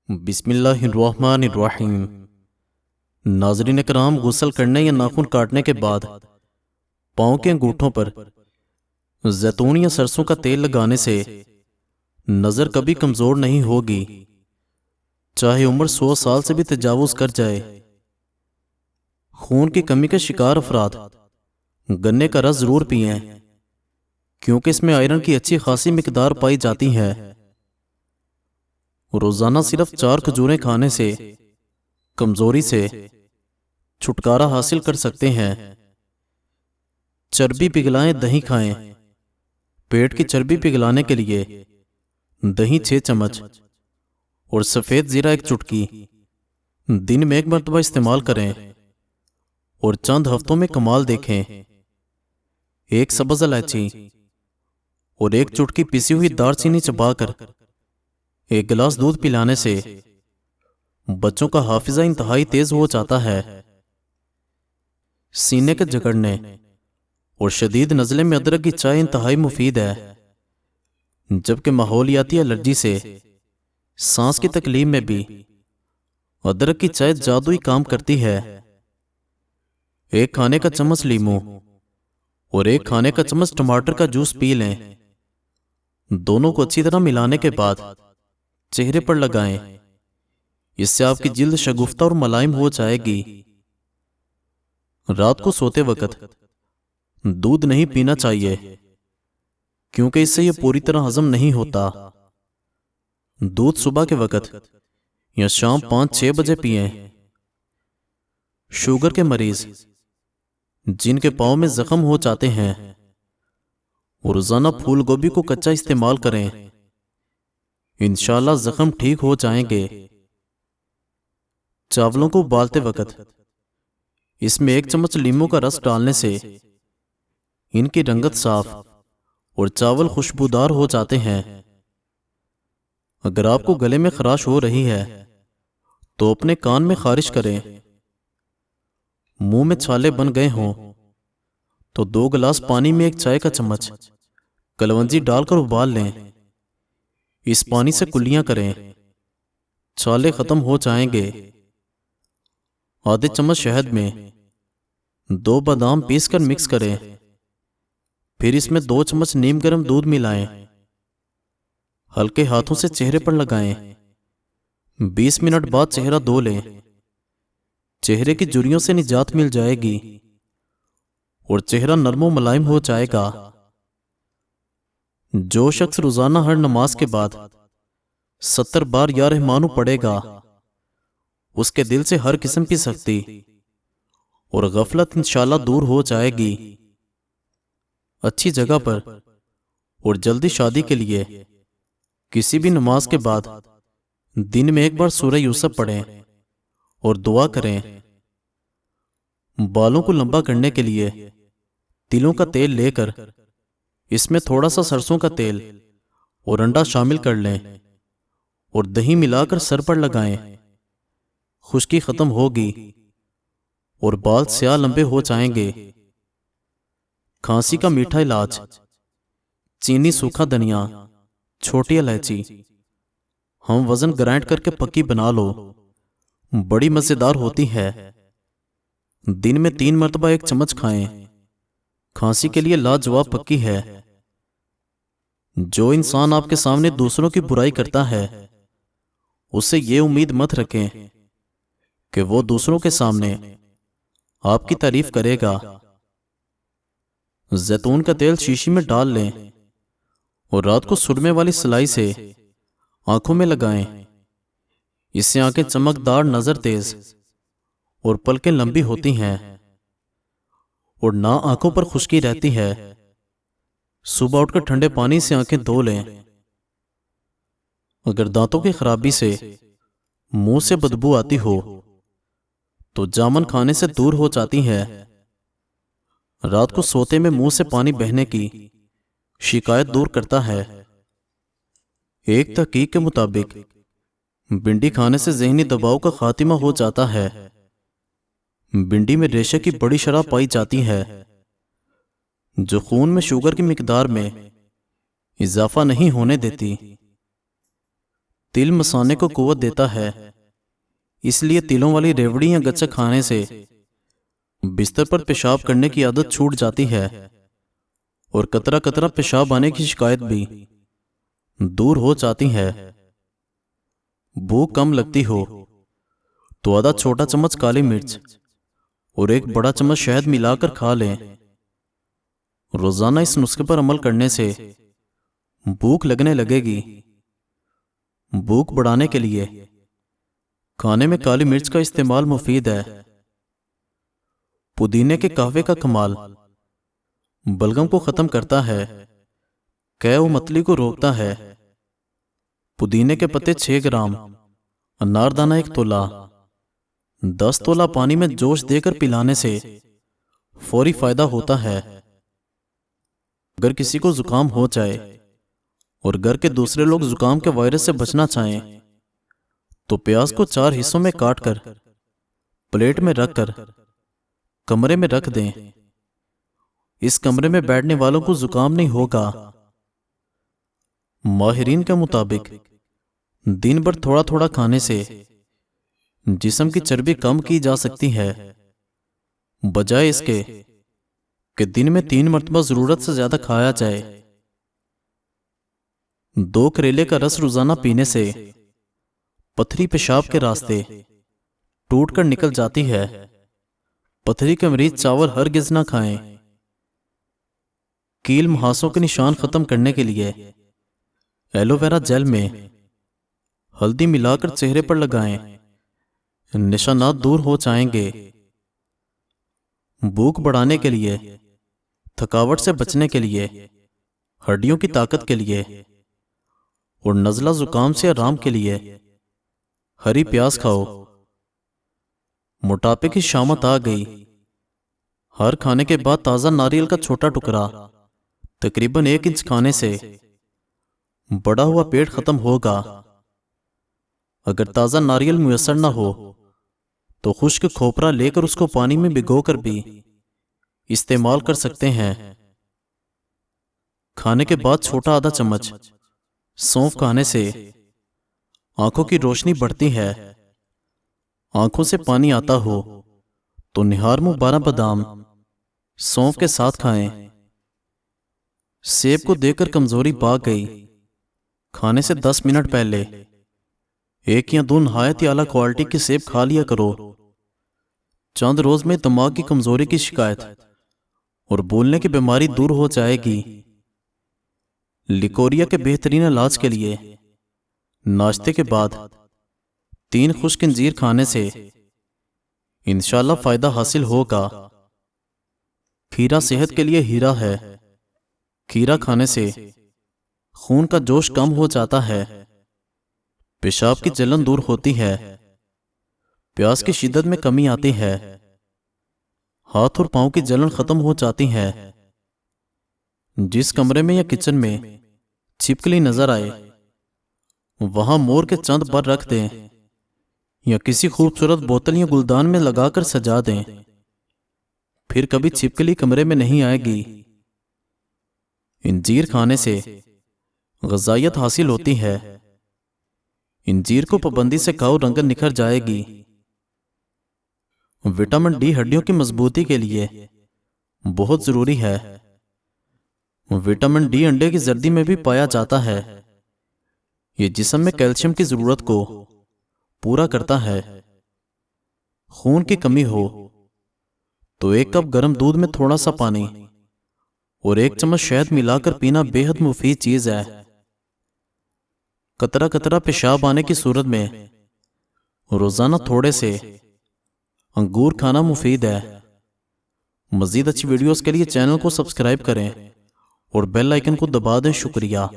बिस्मिल्लाहिर्रहमानिर्रहीम। नाज़रीन कराम, गुस्ल करने या नाखून काटने के बाद पाँव के अंगूठों पर जैतून या सरसों का तेल लगाने से नज़र कभी कमज़ोर नहीं होगी, चाहे उम्र 100 साल से भी तजावुज़ कर जाए। खून की कमी के शिकार अफराद गन्ने का रस ज़रूर पिएं, क्योंकि इसमें आयरन की अच्छी खासी मिकदार पाई जाती है। रोज़ाना सिर्फ 4 खजूरें खाने से कमज़ोरी से छुटकारा हासिल कर सकते हैं। चर्बी पिघलाएं, दही खाएं। पेट की चर्बी पिघलाने के लिए दही 6 चम्मच और सफ़ेद ज़ीरा 1 चुटकी दिन में 1 मरतबा इस्तेमाल करें और चंद हफ्तों में कमाल देखें। 1 सब्ज़ इलायची और 1 चुटकी पिसी हुई दालचीनी चबाकर 1 गिलास दूध पिलाने से बच्चों का हाफिजा इंतहाई तेज हो जाता है। सीने के जकड़ने और शदीद नज़ले में अदरक की चाय इंतहाई मुफीद है, जबकि माहौलियाती एलर्जी से सांस की तकलीफ में भी अदरक की चाय जादुई काम करती है। 1 खाने का चम्मच लीमू और 1 खाने का चम्मच टमाटर का जूस पी लें। दोनों को अच्छी तरह मिलाने के बाद चेहरे पर लगाएं। इससे आपकी जिल्द शगुफ्ता और मुलायम हो जाएगी। रात को सोते वक्त दूध नहीं पीना चाहिए, क्योंकि इससे यह पूरी तरह हजम नहीं होता। दूध सुबह के वक्त या शाम 5-6 बजे पिएं। शुगर के मरीज जिनके पाँव में जख्म हो जाते हैं, रोजाना फूल गोभी को कच्चा इस्तेमाल करें, इंशाल्लाह जख्म ठीक हो जाएंगे। चावलों को उबालते वक्त इसमें 1 चम्मच लीमू का रस डालने से इनकी रंगत साफ और चावल खुशबूदार हो जाते हैं। अगर आपको गले में खराश हो रही है तो अपने कान में खारिश करें। मुंह में छाले बन गए हों तो 2 गिलास पानी में 1 चाय का चम्मच कलवंजी डालकर उबाल लें। इस पानी से कुल्लियां करें, छाले खत्म हो जाएंगे। आधे चम्मच शहद में 2 बादाम पीसकर मिक्स करें, फिर इसमें 2 चम्मच नीम गर्म दूध मिलाएं। हल्के हाथों से चेहरे पर लगाएं। 20 मिनट बाद चेहरा धो लें। चेहरे की झुर्रियों से निजात मिल जाएगी और चेहरा नरम व मुलायम हो जाएगा। जो शख्स रोजाना हर नमाज के बाद 70 बार या रहमानु पढ़ेगा, उसके दिल से हर किस्म की सख्ती और गफलत इंशाल्लाह दूर हो जाएगी। अच्छी जगह पर और जल्दी शादी के लिए किसी भी नमाज के बाद दिन में 1 बार सूरह यूसुफ पढ़ें और दुआ करें। बालों को लंबा करने के लिए तिलों का तेल लेकर इसमें थोड़ा सा सरसों का तेल और अंडा शामिल कर लें और दही मिलाकर सर पर लगाएं। खुश्की खत्म होगी और बाल स्याह लंबे हो जाएंगे। खांसी का मीठा इलाज, चीनी, सूखा धनिया, छोटी इलायची हम वजन ग्राइंड करके पक्की बना लो, बड़ी मजेदार होती है। दिन में 3 मरतबा 1 चम्मच खाएं। खांसी के लिए लाजवाब पक्की है। जो इंसान आपके सामने दूसरों की बुराई करता है, उससे ये उम्मीद मत रखें कि वो दूसरों के सामने आपकी तारीफ करेगा। जैतून का तेल शीशी में डाल लें और रात को सुरमे वाली सिलाई से आंखों में लगाएं। इससे आंखें चमकदार, नजर तेज और पलकें लंबी होती हैं और ना आंखों पर खुश्की रहती है। सुबह उठकर ठंडे पानी से आंखें धो लें। अगर दांतों की खराबी से मुंह से बदबू आती हो तो जामुन खाने से दूर हो जाती है। रात को सोते में मुंह से पानी बहने की शिकायत दूर करता है। एक तहकीक के मुताबिक भिंडी खाने से ज़हनी दबाव का खात्मा हो जाता है। भिंडी में रेशे की बड़ी शराब पाई जाती है, जो खून में शुगर की मिकदार में इजाफा नहीं होने देती। तिल मसाने को कुव्वत देता है, इसलिए तिलों वाली रेवड़ी या गच्चक खाने से बिस्तर पर पेशाब करने की आदत छूट जाती है और कतरा कतरा पेशाब आने की शिकायत भी दूर हो जाती है। भूख कम लगती हो तो आधा छोटा चम्मच काली मिर्च और एक बड़ा चम्मच शहद मिलाकर खा लें। रोजाना इस नुस्खे पर अमल करने से भूख लगने लगेगी। भूख बढ़ाने के लिए खाने में काली मिर्च का इस्तेमाल मुफीद है। पुदीने के कहवे का कमाल बलगम को खत्म करता है, कै व मतली को रोकता है। पुदीने के पत्ते 6 ग्राम, अनारदाना 1 तोला, 10 तोला पानी में जोश देकर पिलाने से फौरी फायदा होता है। अगर किसी को जुकाम हो जाए और घर के दूसरे लोग जुकाम के वायरस से बचना चाहें तो प्याज को 4 हिस्सों में काटकर प्लेट में रखकर कमरे में रख दें। इस कमरे में बैठने वालों को जुकाम नहीं होगा। माहिरीन के मुताबिक दिन भर थोड़ा थोड़ा खाने से जिस्म की चर्बी कम की जा सकती है, बजाय इसके कि दिन में 3 मरतबा जरूरत से ज्यादा खाया जाए। 2 करेले का रस रोजाना पीने से पथरी पेशाब के रास्ते टूटकर निकल जाती है। पथरी के मरीज चावल हरगिज ना खाएं। कील मुहासों के निशान खत्म करने के लिए एलोवेरा जेल में हल्दी मिलाकर चेहरे पर लगाएं, निशानात दूर हो जाएंगे। भूख बढ़ाने के लिए, थकावट से बचने के लिए, हड्डियों की ताकत के लिए और नज़ला जुकाम से आराम के लिए हरी प्याज खाओ। मोटापे की शामत आ गई। हर खाने के बाद ताजा नारियल का छोटा टुकड़ा तकरीबन 1 इंच खाने से बड़ा हुआ पेट खत्म होगा। अगर ताजा नारियल मुयस्सर ना हो तो खुश्क खोपरा लेकर उसको पानी में भिगोकर भी इस्तेमाल कर सकते हैं। खाने के बाद छोटा आधा चम्मच सौंफ खाने से आंखों की रोशनी बढ़ती है। आंखों से पानी आता हो तो निहार मुंह 12 बादाम सौंफ के साथ खाएं। सेब को देकर कमजोरी भाग गई। खाने से 10 मिनट पहले 1 या 2 नहायत ही आला क्वालिटी के सेब खा लिया करो। चंद रोज में दिमाग की कमजोरी की शिकायत और बोलने की बीमारी दूर हो जाएगी। लिकोरिया के बेहतरीन इलाज के लिए नाश्ते के बाद 3 खुश्क अंजीर खाने से इंशाल्लाह फायदा हासिल होगा। खीरा सेहत के लिए हीरा है। खीरा खाने से खून का जोश कम हो जाता है, पेशाब की जलन दूर होती है, प्यास की शिद्दत में कमी आती है, हाथ और पांव की जलन खत्म हो जाती है। जिस कमरे में या किचन में छिपकली नजर आए वहां मोर के चंद पर रख दें या किसी खूबसूरत बोतल या गुलदान में लगाकर सजा दें। फिर कभी छिपकली कमरे में नहीं आएगी। इंजीर खाने से ग़िज़ाइयत हासिल होती है। इंजीर को पाबंदी से खाओ, रंगत निखर जाएगी। विटामिन डी हड्डियों की मजबूती के लिए बहुत जरूरी है। विटामिन डी अंडे की जर्दी में भी पाया जाता है। ये जिस्म में कैल्शियम की जरूरत को पूरा करता है। खून की कमी हो तो 1 कप गर्म दूध में थोड़ा सा पानी और 1 चम्मच शहद मिलाकर पीना बेहद मुफीद चीज है। कतरा कतरा पेशाब आने की सूरत में रोजाना थोड़े से अंगूर खाना मुफीद है। मजीद अच्छी वीडियोस के लिए चैनल को सब्सक्राइब करें और बेल आइकन को दबा दें। शुक्रिया।